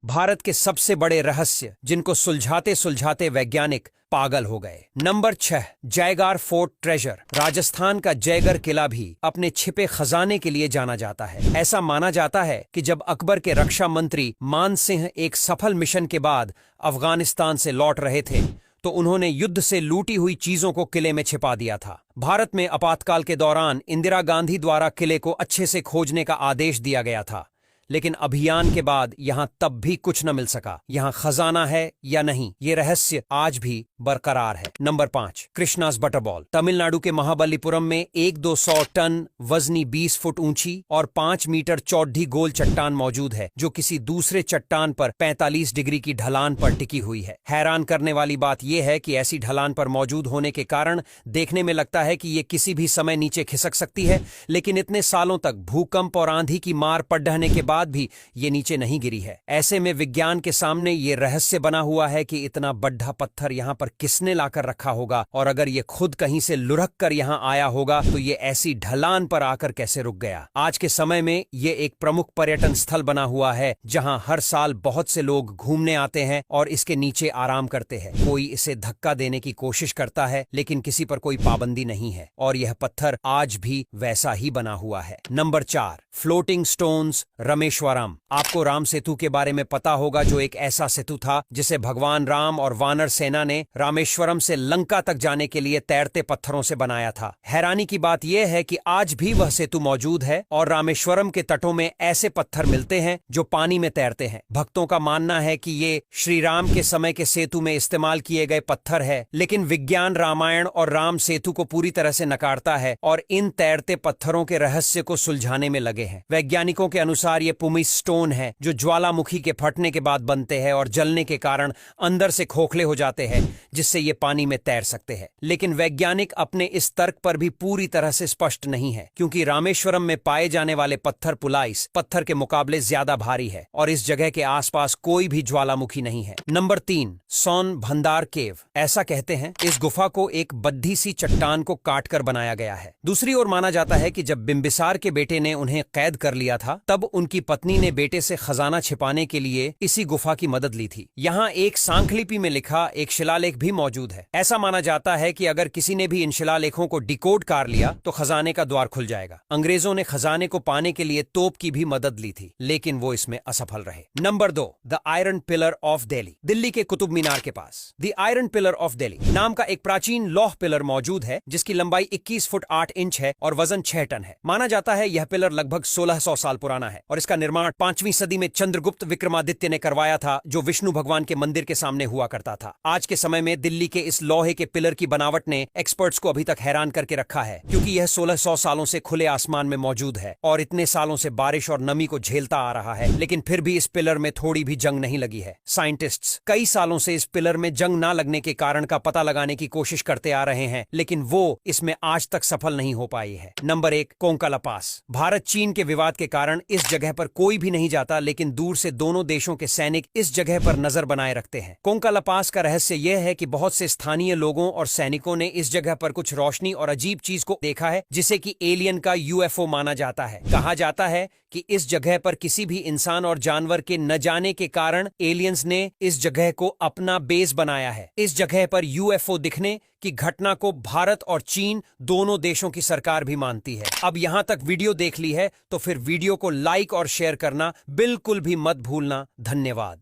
भारत के सबसे बड़े रहस्य जिनको सुलझाते सुलझाते वैज्ञानिक पागल हो गए। Number 6, Jaigarh fort treasure. Rajasthan का जयगढ़ किला भी अपने छिपे खजाने के लिए जाना जाता है। ऐसा माना जाता है कि जब अकबर के रक्षा मंत्री मान सिंह एक सफल मिशन के बाद अफगानिस्तान से लौट रहे थे तो उन्होंने युद्ध से लूटी हुई चीजों को किले में छिपा दिया था। भारत में आपातकाल के दौरान इंदिरा गांधी द्वारा किले को अच्छे से खोजने का आदेश दिया गया था, लेकिन अभियान के बाद यहां तब भी कुछ न मिल सका। यहां खजाना है या नहीं, ये रहस्य आज भी बरकरार है। Number 5, Krishna's butterball. तमिलनाडु के महाबलीपुरम में 1-200 टन वजनी 20 फुट ऊंची और 5 मीटर चौड़ी गोल चट्टान मौजूद है जो किसी दूसरे चट्टान पर 45 डिग्री की ढलान पर टिकी हुई है। हैरान करने वाली बात यह है कि ऐसी ढलान पर मौजूद होने के कारण देखने में लगता है कि ये किसी भी समय नीचे खिसक सकती है, लेकिन इतने सालों तक भूकंप और आंधी की मार पड़ने के बाद भी ये नीचे नहीं गिरी है। ऐसे में विज्ञान के सामने ये रहस्य बना हुआ है कि इतना बड़ा पत्थर यहाँ पर किसने लाकर रखा होगा, और अगर ये खुद कहीं से लुढ़क कर यहाँ आया होगा तो ये ऐसी ढलान पर आकर कैसे रुक गया। आज के समय में ये एक प्रमुख पर्यटन स्थल बना हुआ है जहाँ हर साल बहुत से लोग घूमने आते हैं और इसके नीचे आराम करते हैं। कोई इसे धक्का देने की कोशिश करता है लेकिन किसी पर कोई पाबंदी नहीं है और यह पत्थर आज भी वैसा ही बना हुआ है। Number 4, floating stones Rameswaram. आपको राम सेतु के बारे में पता होगा जो एक ऐसा सेतु था जिसे भगवान राम और वानर सेना ने रामेश्वरम से लंका तक जाने के लिए तैरते पत्थरों से बनाया था। हैरानी की बात यह है कि आज भी वह सेतु मौजूद है और रामेश्वरम के तटों में ऐसे पत्थर मिलते हैं जो पानी में तैरते हैं। भक्तों का मानना है कि ये श्री राम के समय के सेतु में इस्तेमाल किए गए पत्थर है, लेकिन विज्ञान रामायण और राम सेतु को पूरी तरह से नकारता है और इन तैरते पत्थरों के रहस्य को सुलझाने में लगे हैं। वैज्ञानिकों के अनुसार ये पुमिस स्टोन है जो ज्वालामुखी के फटने के बाद बनते हैं और जलने के कारण अंदर से खोखले हो जाते हैं जिससे ये पानी में तैर सकते हैं। लेकिन वैज्ञानिक अपने इस तर्क पर भी पूरी तरह से स्पष्ट नहीं है, क्योंकि रामेश्वरम में पाए जाने वाले पत्थर पुलाइस पत्थर के मुकाबले ज्यादा भारी है और इस जगह के आसपास कोई भी ज्वालामुखी नहीं है। नंबर 3, सोन भंडार केव। ऐसा कहते हैं इस गुफा को एक बद्धी सी चट्टान को काटकर बनाया गया है। दूसरी ओर माना जाता है कि जब बिंबिसार के बेटे ने उन्हें कैद कर लिया था तब उनकी पत्नी ने बेटे से खजाना छिपाने के लिए इसी गुफा की मदद ली थी। यहाँ एक सांखलिपि में लिखा एक शिलालेख भी मौजूद है। ऐसा माना जाता है कि अगर किसी ने भी इन शिलालेखों को डिकोड कर लिया तो खजाने का द्वार खुल जाएगा। अंग्रेजों ने खजाने को पाने के लिए तोप की भी मदद ली थी, लेकिन वो इसमें असफल रहे। Number 2, the iron pillar of Delhi. Delhi के कुतुब मीनार के पास the iron pillar of Delhi नाम का एक प्राचीन लौह पिलर मौजूद है जिसकी लंबाई 21 फुट 8 इंच है और वजन 6 टन है। माना जाता है यह पिलर लगभग 1600 साल पुराना है और इसका निर्माण 5वीं सदी में चंद्रगुप्त विक्रमादित्य ने करवाया था, जो विष्णु भगवान के मंदिर के सामने हुआ करता था। आज के समय में दिल्ली के इस लोहे के पिलर की बनावट ने एक्सपर्ट्स को अभी तक हैरान करके रखा है, क्योंकि यह 1600 सालों से खुले आसमान में मौजूद है और इतने सालों से बारिश और नमी को झेलता आ रहा है, लेकिन फिर भी इस पिलर में थोड़ी भी जंग नहीं लगी है। साइंटिस्ट्स कई सालों से इस पिलर में जंग ना लगने के कारण का पता लगाने की कोशिश करते आ रहे हैं, लेकिन वो इसमें आज तक सफल नहीं हो पाई है। नंबर 1, कोंकाला पास। भारत चीन के विवाद के कारण इस जगह पर कोई भी नहीं जाता, लेकिन दूर से दोनों देशों के सैनिक इस जगह पर नजर बनाए रखते हैं। कोंकाला पास का रहस्य यह है कि बहुत से स्थानीय लोगों और सैनिकों ने इस जगह पर कुछ रोशनी और अजीब चीज को देखा है जिसे कि एलियन का यूएफओ माना जाता है। कहा जाता है कि इस जगह पर किसी भी इंसान और जानवर के न जाने के कारण एलियंस ने इस जगह को अपना बेस बनाया है। इस जगह पर यूएफओ दिखने की घटना को भारत और चीन दोनों देशों की सरकार भी मानती है। अब यहां तक वीडियो देख ली है तो फिर वीडियो को लाइक और शेयर करना बिल्कुल भी मत भूलना। धन्यवाद।